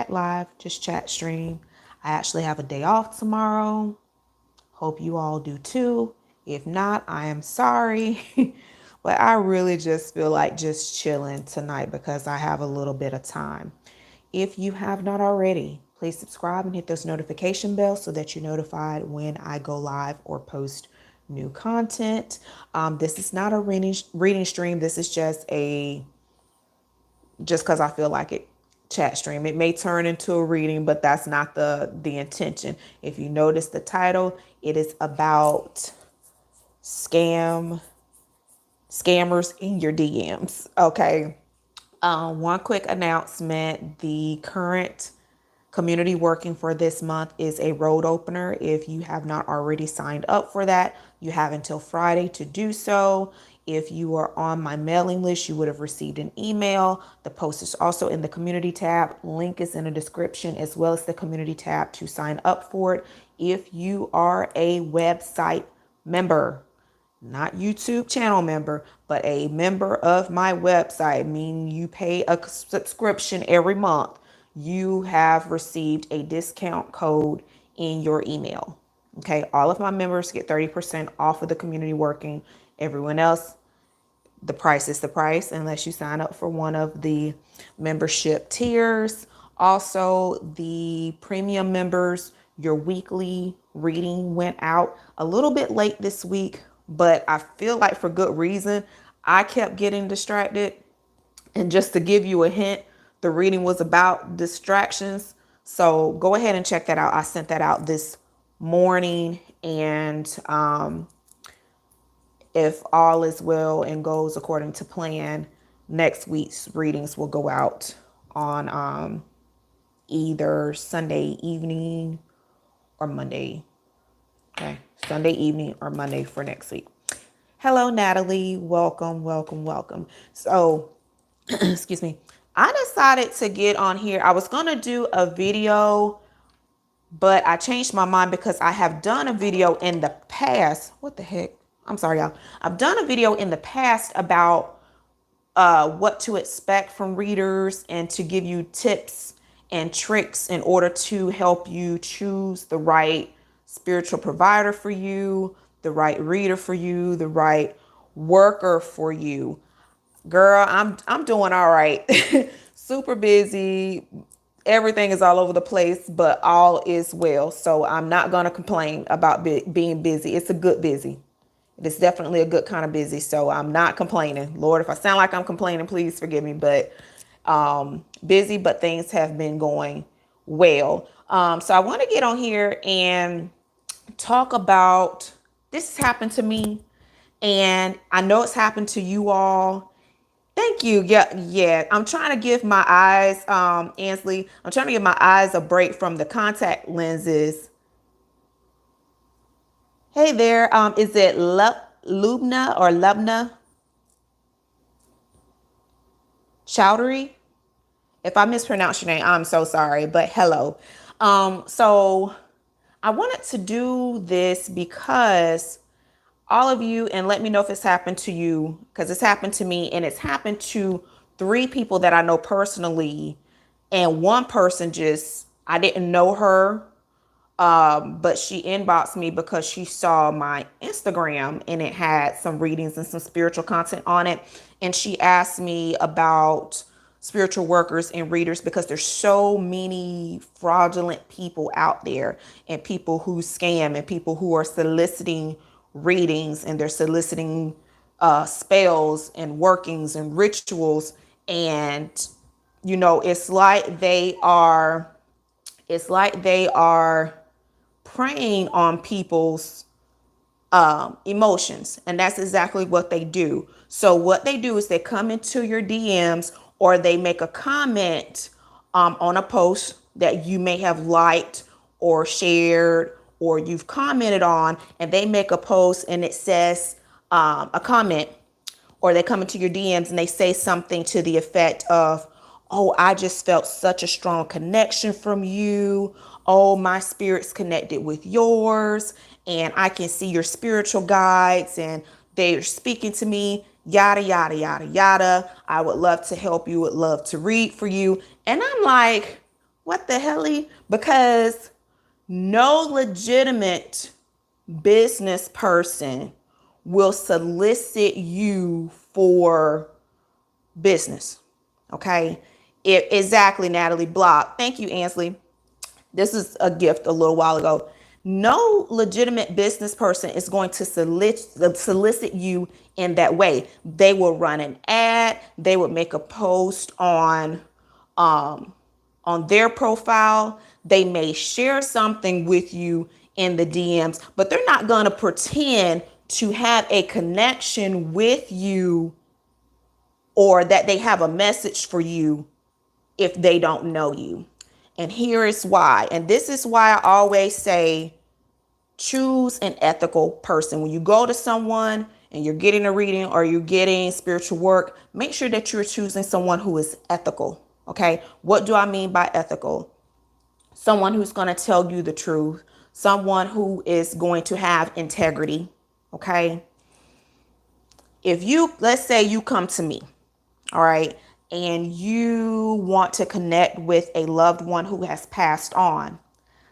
chat live, just chat stream. I actually have a day off tomorrow. Hope you all do too. If not, I am sorry. But I really just feel like just chilling tonight because I have a little bit of time. If you have not already, please subscribe and hit those notification bells so that you're notified when I go live or post new content. This is not a reading stream. This is just because I feel like it, chat stream. It may turn into a reading, but that's not the intention. If you notice the title, it is about scammers in your DMs. Okay. One quick announcement. The current community working for this month is a road opener. If you have not already signed up for that, you have until Friday to do so. If you are on my mailing list, you would have received an email. The post is also in the community tab. Link is in the description as well as the community tab to sign up for it. If you are a website member, not YouTube channel member, but a member of my website, meaning you pay a subscription every month, you have received a discount code in your email. Okay, all of my members get 30% off of the community working. Everyone else, the price is the price unless you sign up for one of the membership tiers. Also, the premium members, your weekly reading went out a little bit late this week, but I feel like for good reason. I kept getting distracted. And just to give you a hint, the reading was about distractions. So go ahead and check that out. I sent that out this morning. And if all is well and goes according to plan, next week's readings will go out on either Sunday evening or Monday. Okay, Sunday evening or Monday for next week. Hello, Natalie. Welcome, welcome, welcome. So, excuse me. I decided to get on here. I was going to do a video, but I changed my mind because I have done a video in the past. What the heck? I'm sorry, y'all. I've done a video in the past about what to expect from readers and to give you tips and tricks in order to help you choose the right spiritual provider for you, the right reader for you, the right worker for you. Girl, I'm doing all right. Super busy. Everything is all over the place, but all is well. So I'm not going to complain about being busy. It's a good busy. It's definitely a good kind of busy. So I'm not complaining. Lord, if I sound like I'm complaining, please forgive me. But busy, but things have been going well. So I want to get on here and talk about, this has happened to me. And I know it's happened to you all. Thank you. Yeah. I'm trying to give my eyes, Ansley, I'm trying to give my eyes a break from the contact lenses. Hey there. Is it Lubna or Lubna Chowdhury? If I mispronounce your name, I'm so sorry, but hello. So I wanted to do this because all of you, and let me know if it's happened to you, because it's happened to me, and it's happened to 3 people that I know personally. And one person I didn't know her, but she inboxed me because she saw my Instagram and it had some readings and some spiritual content on it. And she asked me about spiritual workers and readers because there's so many fraudulent people out there, and people who scam, and people who are soliciting readings, and they're soliciting spells and workings and rituals. And, you know, it's like they are preying on people's emotions. And that's exactly what they do. So what they do is they come into your DMs, or they make a comment on a post that you may have liked or shared, or you've commented on, and they make a post and it says a comment, or they come into your DMs and they say something to the effect of, oh, I just felt such a strong connection from you. Oh, my spirit's connected with yours, and I can see your spiritual guides, and they're speaking to me, yada, yada, yada, yada. I would love to help you, would love to read for you. And I'm like, What the hell? Because no legitimate business person will solicit you for business. Okay. Exactly, Natalie Block. Thank you, Ansley. This is a gift a little while ago. No legitimate business person is going to solicit you in that way. They will run an ad. They would make a post um, on their profile. They may share something with you in the DMs, but they're not going to pretend to have a connection with you or that they have a message for you if they don't know you. And here is why. And this is why I always say choose an ethical person. When you go to someone and you're getting a reading or you're getting spiritual work, make sure that you're choosing someone who is ethical. Okay. What do I mean by ethical? Someone who's going to tell you the truth, someone who is going to have integrity. Okay. If you, let's say you come to me, all right, and you want to connect with a loved one who has passed on,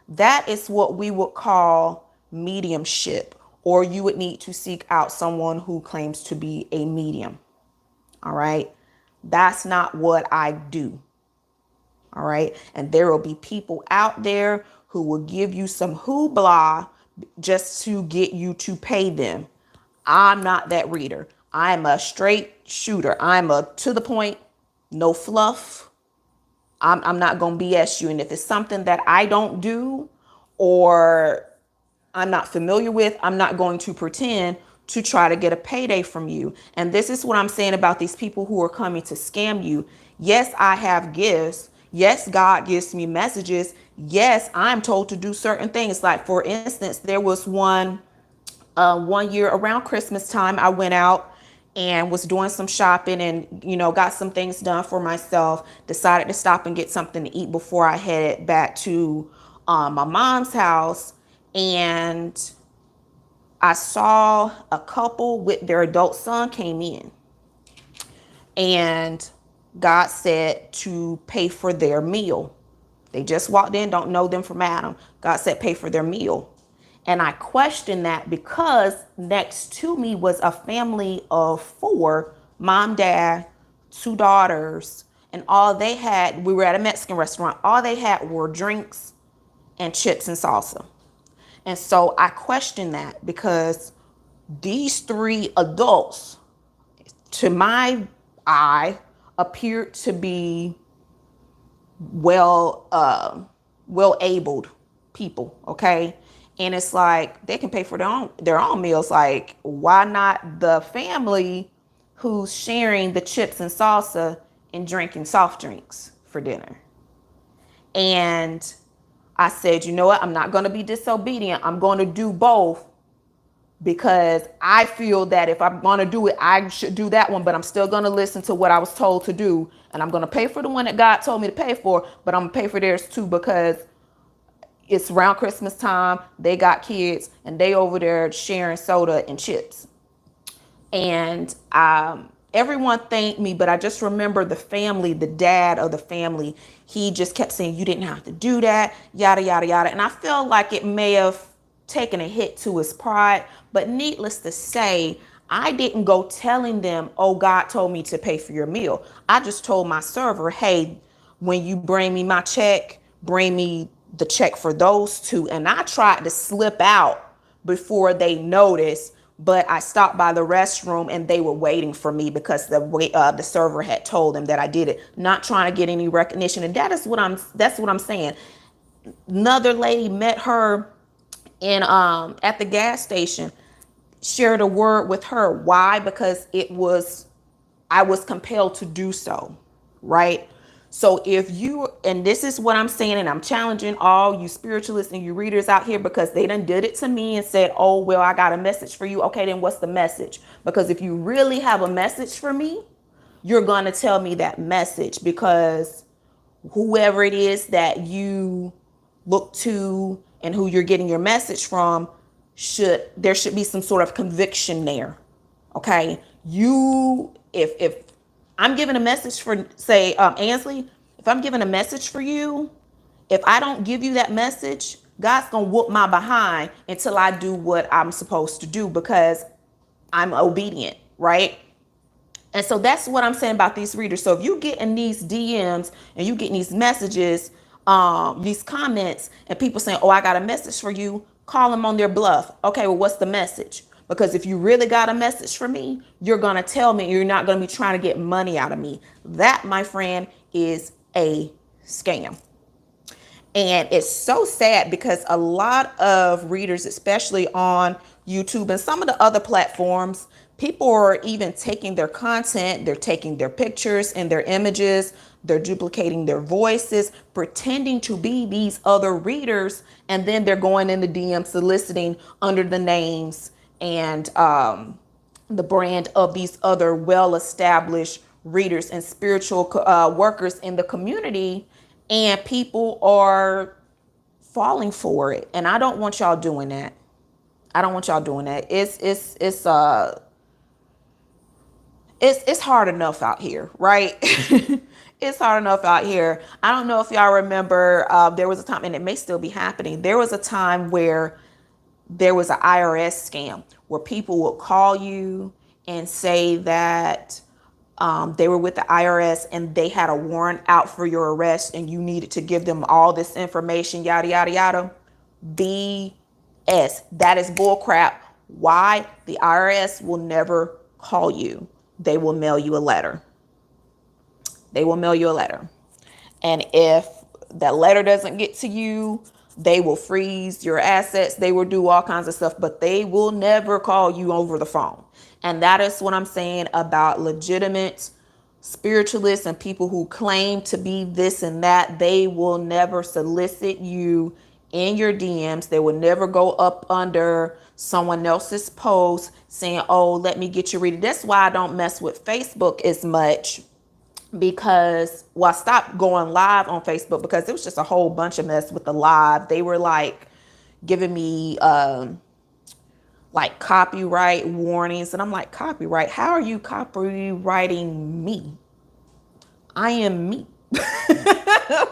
that is what we would call mediumship, or you would need to seek out someone who claims to be a medium. All right. That's not what I do. All right. And there will be people out there who will give you some hoopla just to get you to pay them. I'm not that reader. I'm a straight shooter. I'm a to the point, no fluff. I'm not going to BS you. And if it's something that I don't do or I'm not familiar with, I'm not going to pretend to try to get a payday from you. And this is what I'm saying about these people who are coming to scam you. Yes, I have gifts. Yes, God gives me messages. Yes, I'm told to do certain things. Like, for instance, there was one year around Christmas time, I went out and was doing some shopping and, got some things done for myself. Decided to stop and get something to eat before I headed back to my mom's house. And I saw a couple with their adult son came in. And God said to pay for their meal. They just walked in, don't know them from Adam. God said pay for their meal. And I questioned that because next to me was a family of four, mom, dad, two daughters, and all they had, we were at a Mexican restaurant, all they had were drinks and chips and salsa. And so I questioned that because these three adults, to my eye, appeared to be well abled people. Okay. And it's like they can pay for their own meals. Like, why not the family who's sharing the chips and salsa and drinking soft drinks for dinner? And I said, you know what? I'm not going to be disobedient. I'm going to do both because I feel that if I'm going to do it, I should do that one, but I'm still going to listen to what I was told to do. And I'm going to pay for the one that God told me to pay for, but I'm going to pay for theirs too because it's around Christmas time. They got kids and they over there sharing soda and chips. And everyone thanked me, but I just remember the family, the dad of the family, he just kept saying, you didn't have to do that, yada, yada, yada. And I feel like it may have taken a hit to his pride, but needless to say, I didn't go telling them, oh, God told me to pay for your meal. I just told my server, hey, when you bring me my check, bring me the check for those two. And I tried to slip out before they noticed, but I stopped by the restroom and they were waiting for me because the server had told them that I did it, not trying to get any recognition. And that's what I'm saying. Another lady met her in at the gas station, shared a word with her. Why? Because I was compelled to do so, right? So if you, and this is what I'm saying, and I'm challenging all you spiritualists and you readers out here because they done did it to me and said, oh, well, I got a message for you. Okay, then what's the message? Because if you really have a message for me, you're going to tell me that message, because whoever it is that you look to and who you're getting your message from, there should be some sort of conviction there. Okay, if I'm giving a message for, say, Ansley, if I'm giving a message for you If I don't give you that message, God's going to whoop my behind until I do what I'm supposed to do because I'm obedient, right? And so that's what I'm saying about these readers. So if you get in these DMs and you get these messages, these comments, and people saying, "Oh, I got a message for you," call them on their bluff. Okay, well, what's the message? Because if you really got a message for me, you're gonna tell me. You're not gonna be trying to get money out of me. That, my friend, is a scam. And it's so sad because a lot of readers, especially on YouTube and some of the other platforms, people are even taking their content, they're taking their pictures and their images, they're duplicating their voices, pretending to be these other readers, and then they're going in the DM soliciting under the names and the brand of these other well-established readers and spiritual workers in the community, and people are falling for it. And I don't want y'all doing that. I don't want y'all doing that. It's hard enough out here, right? It's hard enough out here. I don't know if y'all remember, there was a time, and it may still be happening. There was a time where there was an IRS scam where people would call you and say that they were with the IRS and they had a warrant out for your arrest and you needed to give them all this information, yada, yada, yada. BS. That is bull crap. Why? The IRS will never call you. They will mail you a letter. They will mail you a letter. And if that letter doesn't get to you, they will freeze your assets. They will do all kinds of stuff, but they will never call you over the phone. And that is what I'm saying about legitimate spiritualists and people who claim to be this and that. They will never solicit you in your DMs. They will never go up under someone else's post saying, "Oh, let me get you ready." That's why I don't mess with Facebook as much, because, well, I stopped going live on Facebook because it was just a whole bunch of mess with the live. They were like giving me like copyright warnings, and I'm like, copyright? How are you copywriting me? I am me.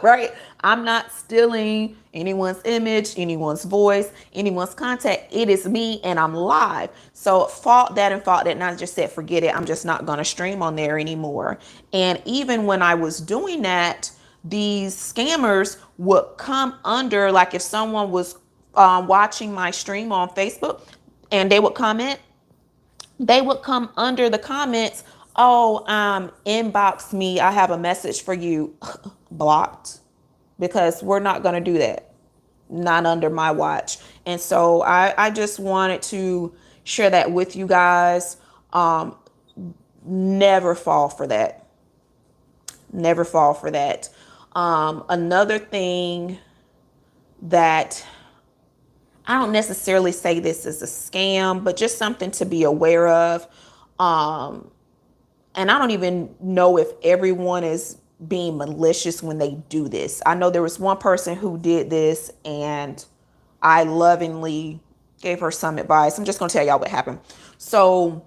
Right? I'm not stealing anyone's image, anyone's voice, anyone's contact. It is me, and I'm live. So fault that, and I just said, forget it. I'm just not going to stream on there anymore. And even when I was doing that, these scammers would come under, like if someone was watching my stream on Facebook and they would comment, they would come under the comments, "Oh, inbox me. I have a message for you." Blocked, because we're not going to do that. Not under my watch. And so I just wanted to share that with you guys. Never fall for that. Never fall for that. Another thing that I don't necessarily say this is a scam, but just something to be aware of. And I don't even know if everyone is being malicious when they do this. I know there was one person who did this and I lovingly gave her some advice. I'm just going to tell y'all what happened. So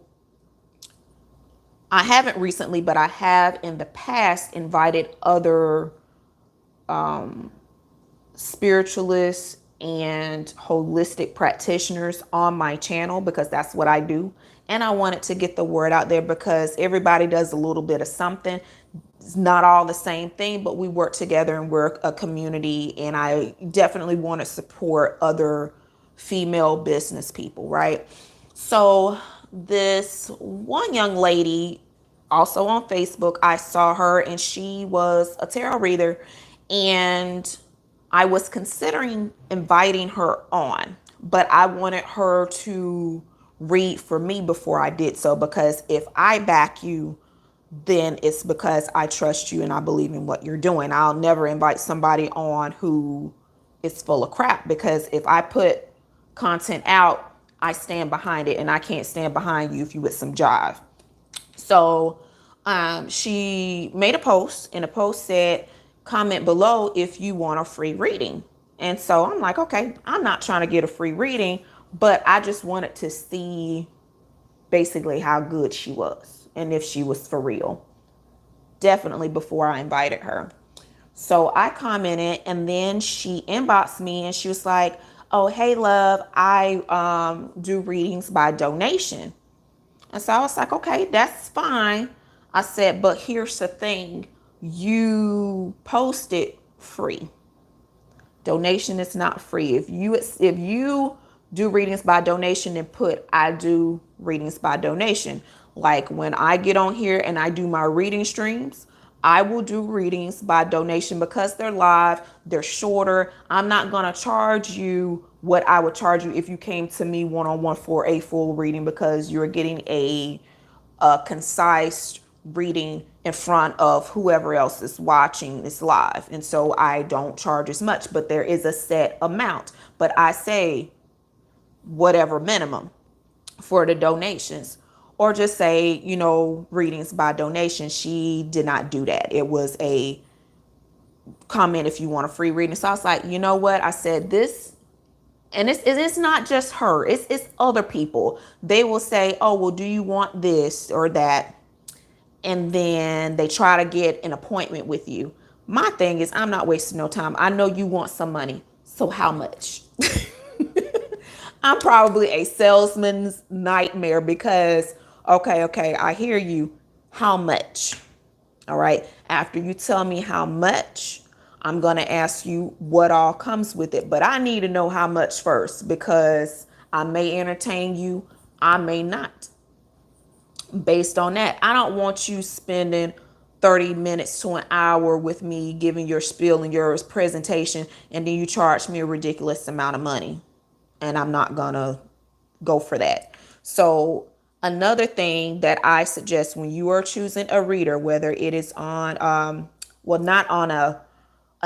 I haven't recently, but I have in the past invited other spiritualists and holistic practitioners on my channel because that's what I do. And I wanted to get the word out there because everybody does a little bit of something. It's not all the same thing, but we work together and we're a community. And I definitely want to support other female business people, right? So this one young lady, also on Facebook, I saw her and she was a tarot reader, and I was considering inviting her on, but I wanted her to read for me before I did so, because if I back you, then it's because I trust you and I believe in what you're doing. I'll never invite somebody on who is full of crap, because if I put content out, I stand behind it, and I can't stand behind you if you with some jive. So she made a post, and the post said, "Comment below if you want a free reading." And so I'm like, okay, I'm not trying to get a free reading, but I just wanted to see basically how good she was and if she was for real. Definitely before I invited her. So I commented, and then she inboxed me and she was like, "Oh, hey love, I do readings by donation." And so I was like, "Okay, that's fine." I said, "But here's the thing. You posted free. Donation is not free. If you do readings by donation, and put I do readings by donation. Like when I get on here and I do my reading streams, I will do readings by donation because they're live, they're shorter. I'm not gonna charge you what I would charge you if you came to me one-on-one for a full reading, because you're getting a concise reading in front of whoever else is watching this live. And so I don't charge as much, but there is a set amount. But I say whatever minimum for the donations, or just say, readings by donation. She did not do that. It was a comment if you want a free reading. So I was like, you know what? I said this. And it's not just her. It's other people. They will say, oh, well, do you want this or that? And then they try to get an appointment with you. My thing is, I'm not wasting no time. I know you want some money. So how much? I'm probably a salesman's nightmare because, okay, I hear you. How much? All right. After you tell me how much, I'm going to ask you what all comes with it. But I need to know how much first, because I may entertain you, I may not. Based on that, I don't want you spending 30 minutes to an hour with me giving your spiel and your presentation, and then you charge me a ridiculous amount of money. And I'm not going to go for that. So another thing that I suggest when you are choosing a reader, whether it is on, not on a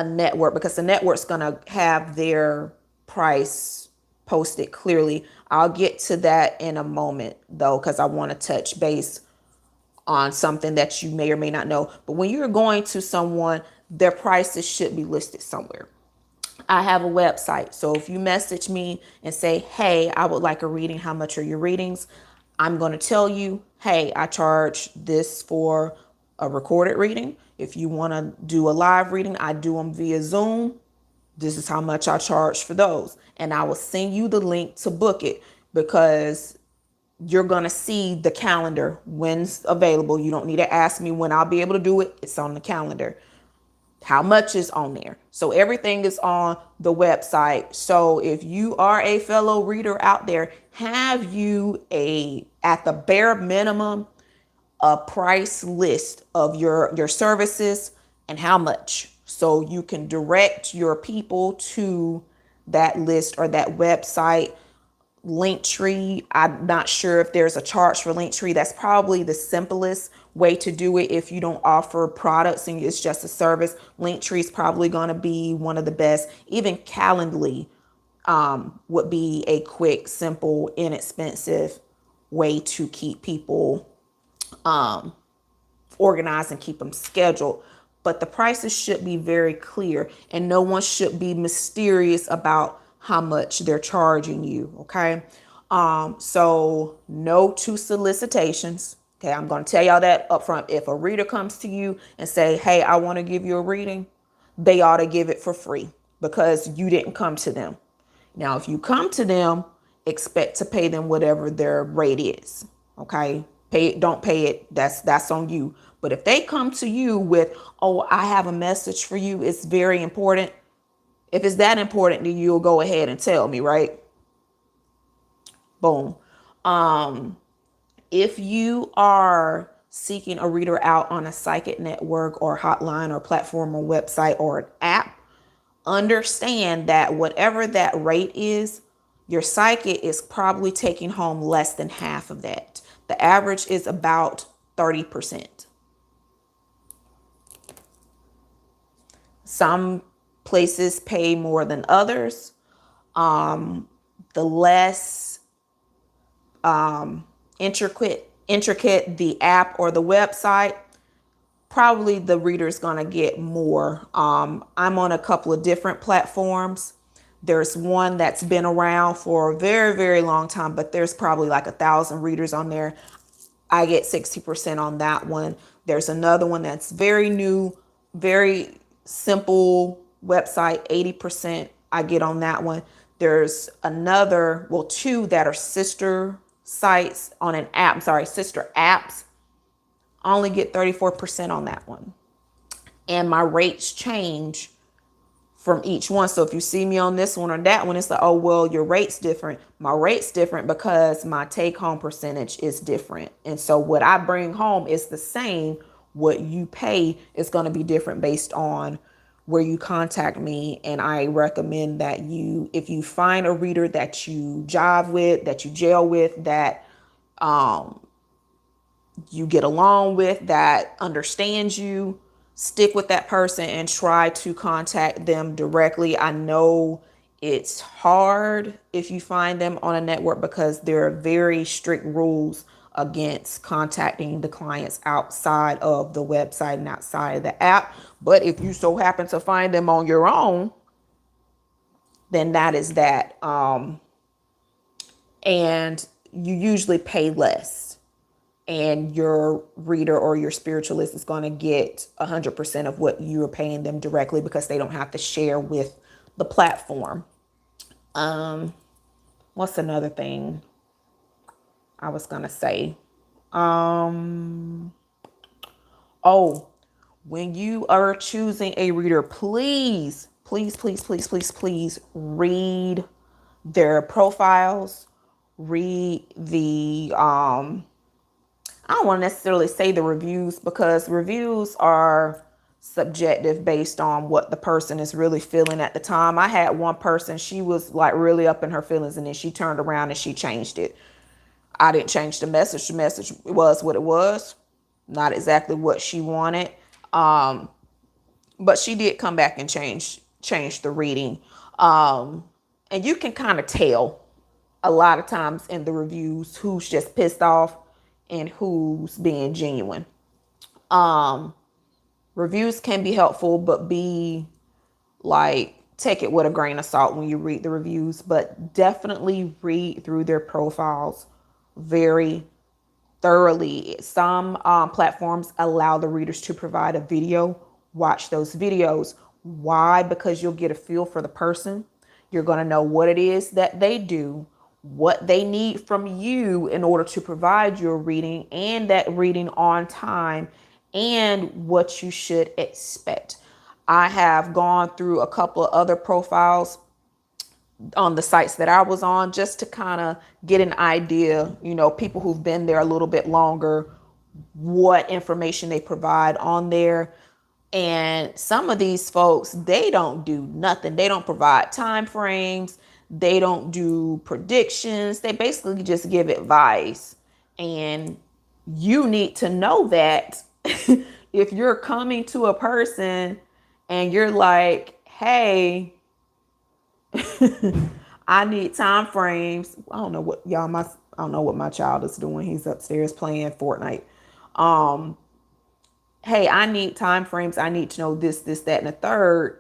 network, because the network's going to have their price posted clearly. I'll get to that in a moment though, because I want to touch base on something that you may or may not know. But when you're going to someone, their prices should be listed somewhere. I have a website. So if you message me and say, hey, I would like a reading, how much are your readings? I'm going to tell you, hey, I charge this for a recorded reading. If you want to do a live reading, I do them via Zoom. This is how much I charge for those. And I will send you the link to book it, because you're going to see the calendar when's available. You don't need to ask me when I'll be able to do it. It's on the calendar. How much is on there. So everything is on the website. So if you are a fellow reader out there, have you at the bare minimum, a price list of your services and how much, so you can direct your people to that list or that website. Linktree, I'm not sure if there's a charge for Linktree. That's probably the simplest way to do it if you don't offer products and it's just a service. Linktree is probably going to be one of the best. Even Calendly would be a quick, simple, inexpensive way to keep people organized and keep them scheduled. But the prices should be very clear, and no one should be mysterious about how much they're charging you. Okay. So no to solicitations. Okay. I'm going to tell y'all that up front. If a reader comes to you and say, hey, I want to give you a reading, they ought to give it for free, because you didn't come to them. Now, if you come to them, expect to pay them whatever their rate is. Okay. Pay it, don't pay it. That's on you. But if they come to you with, oh, I have a message for you, it's very important. If it's that important, then you'll go ahead and tell me, right? Boom. If you are seeking a reader out on a psychic network or hotline or platform or website or an app, understand that whatever that rate is, your psychic is probably taking home less than half of that. The average is about 30%. Some places pay more than others. The less intricate the app or the website, probably the reader is going to get more. I'm on a couple of different platforms. There's one that's been around for a very, very long time, but there's probably like 1,000 readers on there. I get 60% on that one. There's another one that's very new, very simple website, 80% I get on that one. There's another, well, two that are sister sites on an app. I'm sorry, sister apps. I only get 34% on that one. And my rates change from each one. So if you see me on this one or that one, it's like, oh, well, your rate's different. My rate's different because my take home percentage is different. And so what I bring home is the same. What you pay is going to be different based on where you contact me. And I recommend that you, if you find a reader that you jive with, that you gel with, that you get along with, that understands you, stick with that person and try to contact them directly. I know it's hard if you find them on a network because there are very strict rules against contacting the clients outside of the website and outside of the app. But if you so happen to find them on your own, then that is that. And you usually pay less, and your reader or your spiritualist is going to get 100% of what you're paying them directly because they don't have to share with the platform. What's another thing I was going to say? Oh, when you are choosing a reader, please, please, please, please, please, please read their profiles, read the I don't want to necessarily say the reviews because reviews are subjective based on what the person is really feeling at the time. I had one person, she was like really up in her feelings, and then she turned around and she changed it. I didn't change the message. The message was what it was, not exactly what she wanted. But she did come back and change the reading. And you can kind of tell a lot of times in the reviews who's just pissed off and who's being genuine. Reviews can be helpful, but be like, take it with a grain of salt when you read the reviews, but definitely read through their profiles very thoroughly. Some platforms allow the readers to provide a video. Watch those videos. Why? Because you'll get a feel for the person. You're going to know what it is that they do, what they need from you in order to provide your reading and that reading on time, and what you should expect. I have gone through a couple of other profiles on the sites that I was on just to kind of get an idea, people who've been there a little bit longer, what information they provide on there. And some of these folks, they don't do nothing. They don't provide time frames. They don't do predictions. They basically just give advice. And you need to know that if you're coming to a person and you're like, hey, I need time frames. I don't know what y'all, I don't know what my child is doing. He's upstairs playing Fortnite. Hey, I need time frames. I need to know this, that, and the third.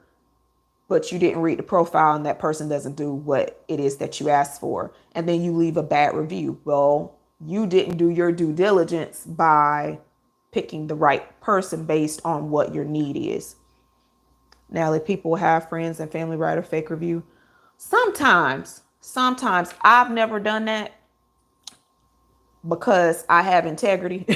But you didn't read the profile and that person doesn't do what it is that you asked for. And then you leave a bad review. Well, you didn't do your due diligence by picking the right person based on what your need is. Now, if people have friends and family write a fake review, sometimes I've never done that because I have integrity.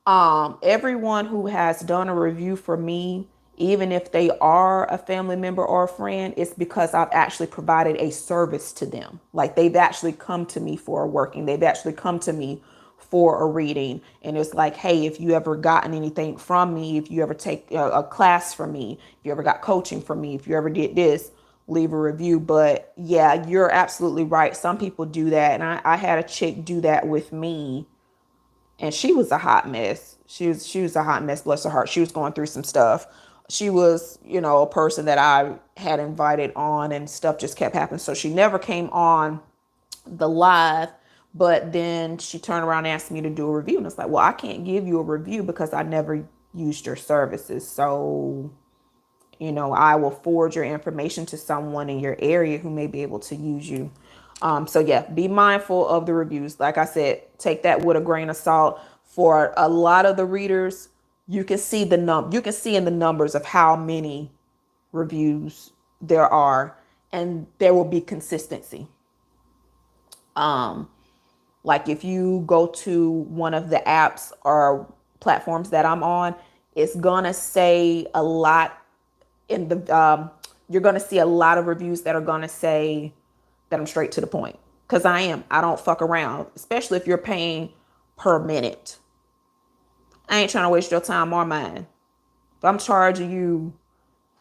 Everyone who has done a review for me, even if they are a family member or a friend, it's because I've actually provided a service to them. Like they've actually come to me for a working. They've actually come to me for a reading. And it's like, hey, if you ever gotten anything from me, if you ever take a class from me, if you ever got coaching from me, if you ever did this, leave a review. But yeah, you're absolutely right. Some people do that. And I had a chick do that with me. And she was a hot mess. She was a hot mess, bless her heart. She was going through some stuff. She was, a person that I had invited on, and stuff just kept happening. So she never came on the live, but then she turned around and asked me to do a review. And it's like, well, I can't give you a review because I never used your services. So, I will forward your information to someone in your area who may be able to use you. So yeah, be mindful of the reviews. Like I said, take that with a grain of salt. For a lot of the readers, You can see you can see in the numbers of how many reviews there are, and there will be consistency. Like if you go to one of the apps or platforms that I'm on, it's gonna say a lot in the you're gonna see a lot of reviews that are gonna say that I'm straight to the point, because I don't fuck around, especially if you're paying per minute. I ain't trying to waste your time or mine. If I'm charging you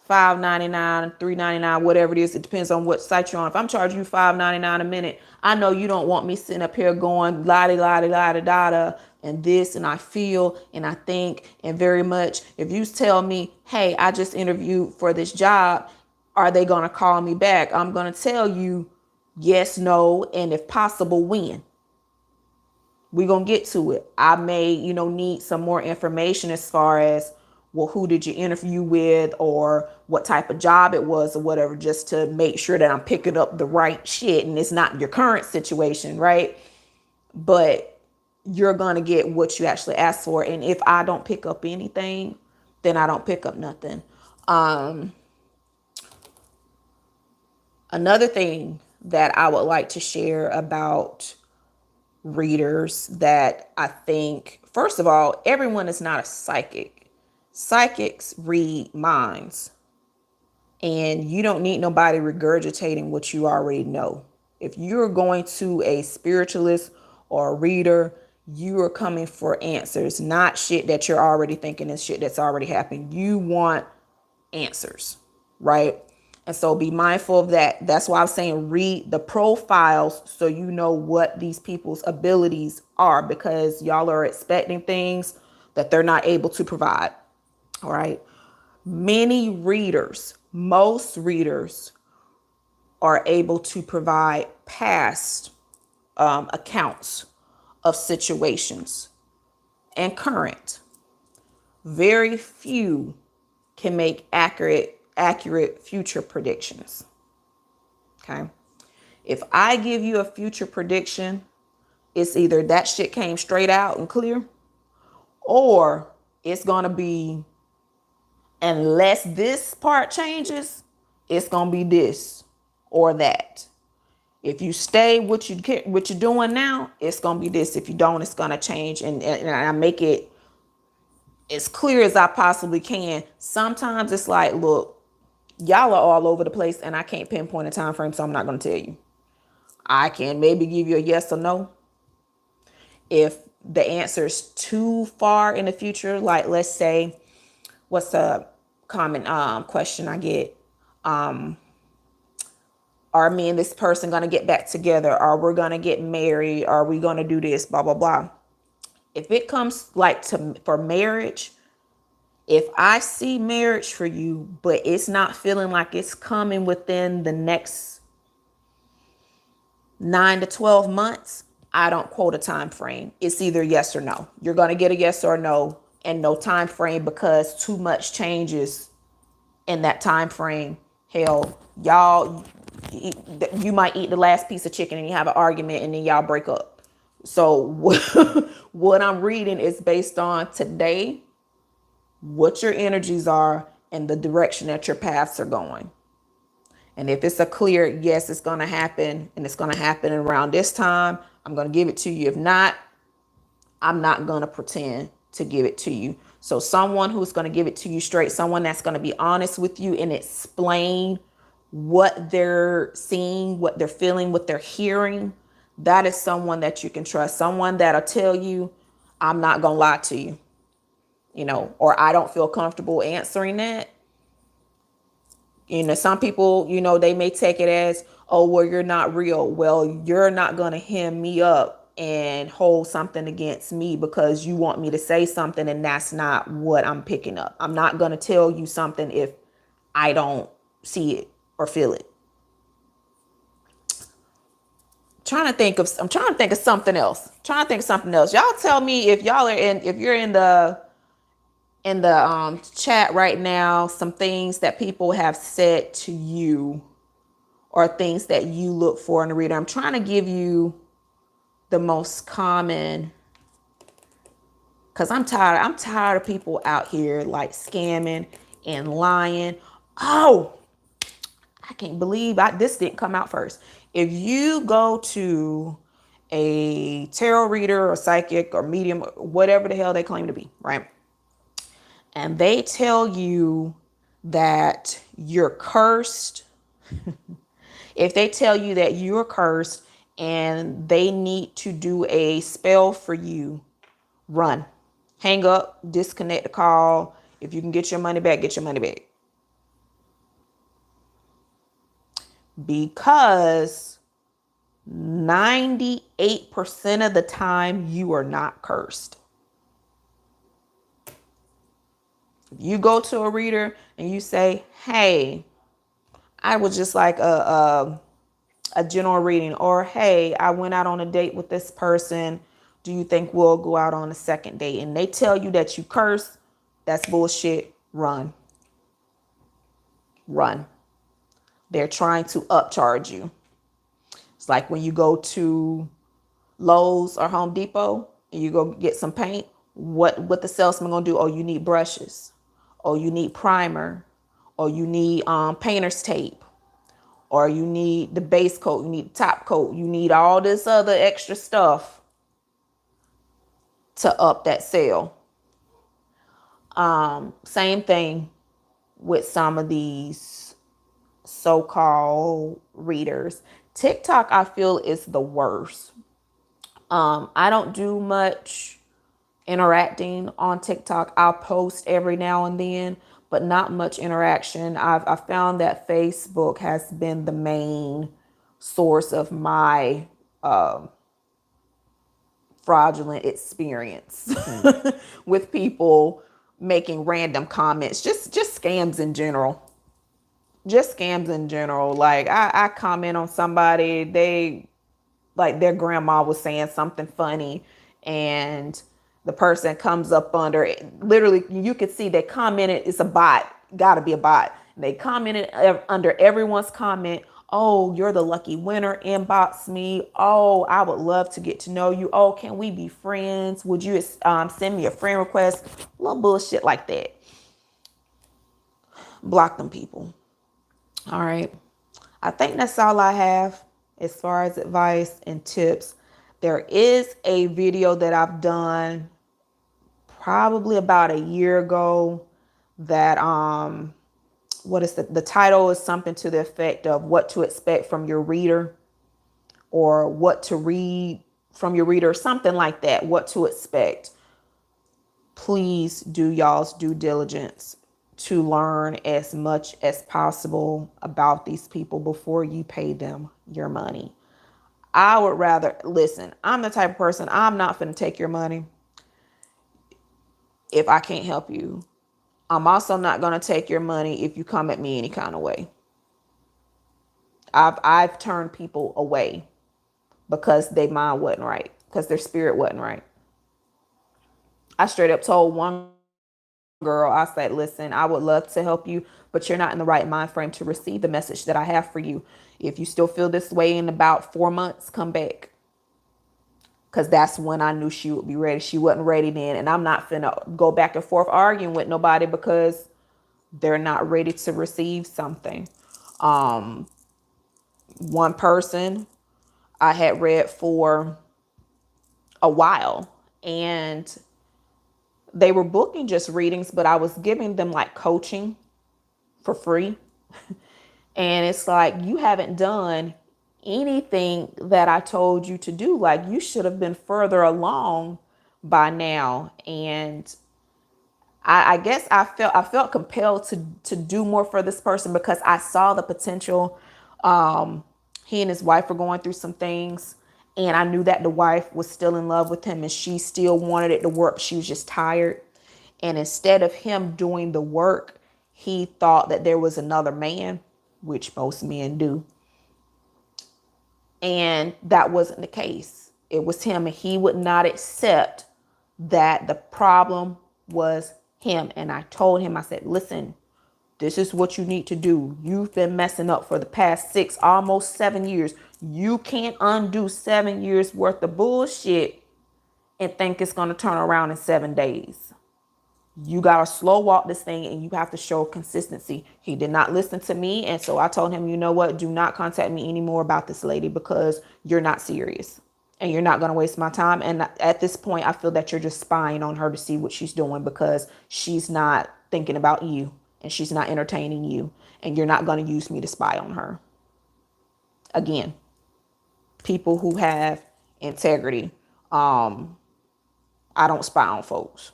$5.99, $3.99, whatever it is. It depends on what site you're on. If I'm charging you $5.99 a minute, I know you don't want me sitting up here going la di la di la di da da and this and I feel and I think and very much. If you tell me, hey, I just interviewed for this job, are they gonna call me back? I'm gonna tell you yes, no, and if possible, when. We're going to get to it. I may, need some more information as far as, well, who did you interview with or what type of job it was or whatever, just to make sure that I'm picking up the right shit and it's not your current situation, right? But you're going to get what you actually asked for. And if I don't pick up anything, then I don't pick up nothing. Another thing that I would like to share about readers that I think, first of all, everyone is not a psychic. Psychics read minds, and you don't need nobody regurgitating what you already know. If you're going to a spiritualist or a reader, you are coming for answers, not shit that you're already thinking and shit that's already happened. You want answers, right? And so be mindful of that. That's why I'm saying read the profiles so you know what these people's abilities are, because y'all are expecting things that they're not able to provide. All right. Most readers are able to provide past accounts of situations and current. Very few can make accurate future predictions. Okay. If I give you a future prediction, it's either that shit came straight out and clear, or it's going to be, unless this part changes, it's going to be this or that. If you stay what you're doing now, it's going to be this. If you don't, it's going to change. And I make it as clear as I possibly can. Sometimes it's like, look, y'all are all over the place and I can't pinpoint a time frame, so I'm not going to tell you. I can maybe give you a yes or no. If the answer is too far in the future, like let's say, what's a common question I get? Are me and this person going to get back together? Are we going to get married? Are we going to do this? Blah, blah, blah. If it comes like for marriage, if I see marriage for you, but it's not feeling like it's coming within the next 9 to 12 months, I don't quote a time frame. It's either yes or no. You're going to get a yes or no and no time frame, because too much changes in that time frame. Hell, you might eat the last piece of chicken and you have an argument and then y'all break up. So what I'm reading is based on today, what your energies are and the direction that your paths are going. And if it's a clear, yes, it's going to happen and it's going to happen around this time, I'm going to give it to you. If not, I'm not going to pretend to give it to you. So someone who's going to give it to you straight, someone that's going to be honest with you and explain what they're seeing, what they're feeling, what they're hearing, that is someone that you can trust. Someone that'll tell you, I'm not going to lie to you, or I don't feel comfortable answering that. Some people, they may take it as, oh, well, you're not real. Well, you're not going to hem me up and hold something against me because you want me to say something and that's not what I'm picking up. I'm not going to tell you something if I don't see it or feel it. I'm trying to think of something else. Y'all tell me if you're in the chat right now, some things that people have said to you or things that you look for in a reader. I'm trying to give you the most common Cause I'm tired of people out here like scamming and lying. Oh, I can't believe this didn't come out first. If you go to a tarot reader or psychic or medium, whatever the hell they claim to be, right? And they tell you that you're cursed, if they tell you that you're cursed and they need to do a spell for you, run. Hang up, disconnect the call. If you can get your money back, get your money back. Because 98% of the time, you are not cursed. If you go to a reader and you say, hey, I would just like a general reading, or hey, I went out on a date with this person. Do you think we'll go out on a second date? And they tell you that you curse. That's bullshit. Run. Run. They're trying to upcharge you. It's like when you go to Lowe's or Home Depot and you go get some paint. What the salesman gonna do? Oh, you need brushes. Oh, you need primer. Or you need painter's tape. Or you need the base coat, you need the top coat, you need all this other extra stuff to up that sale. Same thing with some of these so-called readers. TikTok, I feel, is the worst. I don't do much interacting on TikTok. I'll post every now and then, but not much interaction. I've found that Facebook has been the main source of my fraudulent experience with people making random comments, just scams in general. Just scams in general. Like I comment on somebody, they like their grandma was saying something funny, and the person comes up under it. Literally, you could see they commented, it's a bot, gotta be a bot. They commented under everyone's comment, oh, you're the lucky winner, inbox me. Oh, I would love to get to know you. Oh, can we be friends? Would you send me a friend request? A little bullshit like that. Block them people. All right. I think that's all I have as far as advice and tips. There is a video that I've done probably about a year ago that what is the title is something to the effect of what to expect from your reader, or what to read from your reader, something like that, what to expect. Please do y'all's due diligence to learn as much as possible about these people before you pay them your money. I would rather, listen, I'm the type of person, I'm not finna take your money if I can't help you. I'm also not going to take your money if you come at me any kind of way. I've turned people away because their mind wasn't right, because their spirit wasn't right. I straight up told one girl, I said, listen, I would love to help you, but you're not in the right mind frame to receive the message that I have for you. If you still feel this way in about 4 months, come back. Because that's when I knew she would be ready. She wasn't ready then. And I'm not finna go back and forth arguing with nobody because they're not ready to receive something. One person I had read for a while, and they were booking just readings, but I was giving them like coaching for free. And it's like, you haven't done anything that I told you to do. Like, you should have been further along by now. And I guess I felt compelled to do more for this person because I saw the potential. He and his wife were going through some things, and I knew that the wife was still in love with him and she still wanted it to work. She was just tired. And instead of him doing the work, he thought that there was another man, which most men do. And that wasn't the case. It was him, and he would not accept that the problem was him. And I told him, I said, listen, this is what you need to do. You've been messing up for the past 6, almost 7 years. You can't undo 7 years worth of bullshit and think it's going to turn around in 7 days. You got to slow walk this thing, and you have to show consistency. He did not listen to me. And so I told him, you know what? Do not contact me anymore about this lady, because you're not serious and you're not going to waste my time. And at this point, I feel that you're just spying on her to see what she's doing, because she's not thinking about you and she's not entertaining you, and you're not going to use me to spy on her. Again, people who have integrity. I don't spy on folks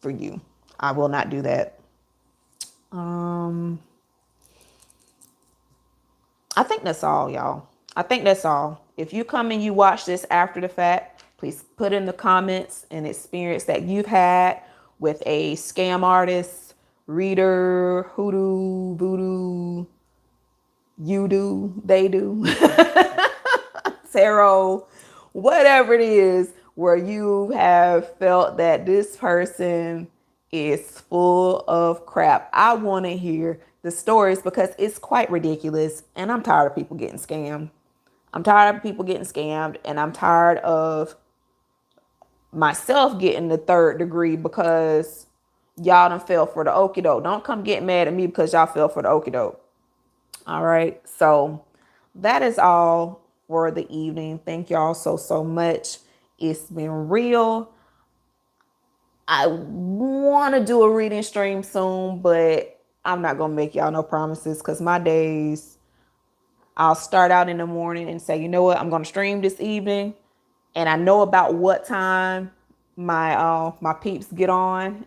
for you. I will not do that. I think that's all, y'all. I think that's all. If you come and you watch this after the fact, please put in the comments an experience that you've had with a scam artist, reader, hoodoo, voodoo, you do, they do, tarot, whatever it is, where you have felt that this person is full of crap. I want to hear the stories, because it's quite ridiculous, and I'm tired of people getting scammed. I'm tired of people getting scammed, and I'm tired of myself getting the 3rd degree because y'all done fell for the okie doke. Don't come get mad at me because y'all fell for the okie doke. All right. So that is all for the evening. Thank y'all so much. It's been real. I want to do a reading stream soon, but I'm not going to make y'all no promises, because my days, I'll start out in the morning and say, you know what, I'm going to stream this evening. And I know about what time my peeps get on.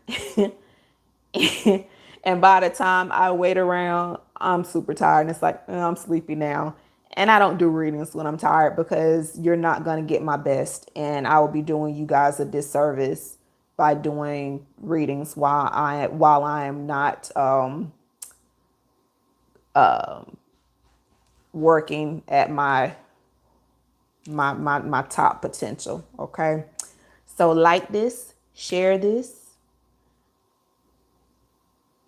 And by the time I wait around, I'm super tired. And it's like, I'm sleepy now. And I don't do readings when I'm tired, because you're not going to get my best. And I will be doing you guys a disservice by doing readings while I am not working at my top potential. Okay. So like this, share this.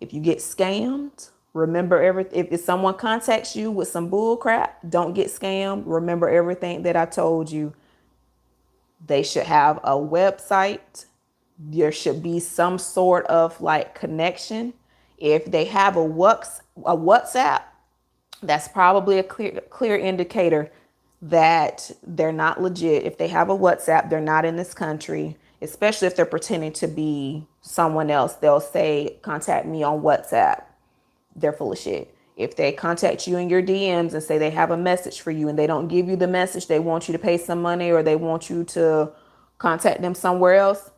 If you get scammed, remember everything. If someone contacts you with some bull crap, don't get scammed. Remember everything that I told you. They should have a website. There should be some sort of like connection. If they have a WhatsApp, that's probably a clear indicator that they're not legit. If they have a WhatsApp, they're not in this country, especially if they're pretending to be someone else. They'll say, contact me on WhatsApp. They're full of shit. If they contact you in your DMs and say they have a message for you and they don't give you the message, they want you to pay some money or they want you to contact them somewhere else,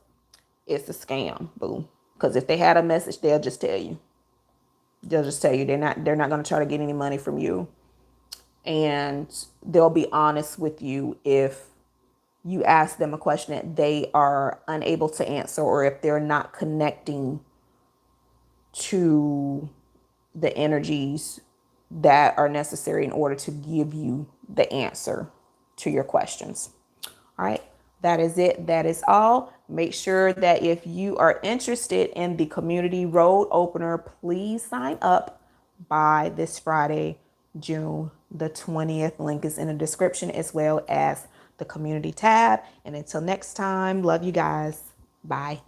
it's a scam. Boom. Because if they had a message, they'll just tell you. They'll just tell you they're not going to try to get any money from you. And they'll be honest with you if you ask them a question that they are unable to answer, or if they're not connecting to the energies that are necessary in order to give you the answer to your questions. All right. That is it. That is all. Make sure that if you are interested in the community road opener, please sign up by this Friday, June the 20th. Link is in the description, as well as the community tab. And until next time, love you guys. Bye.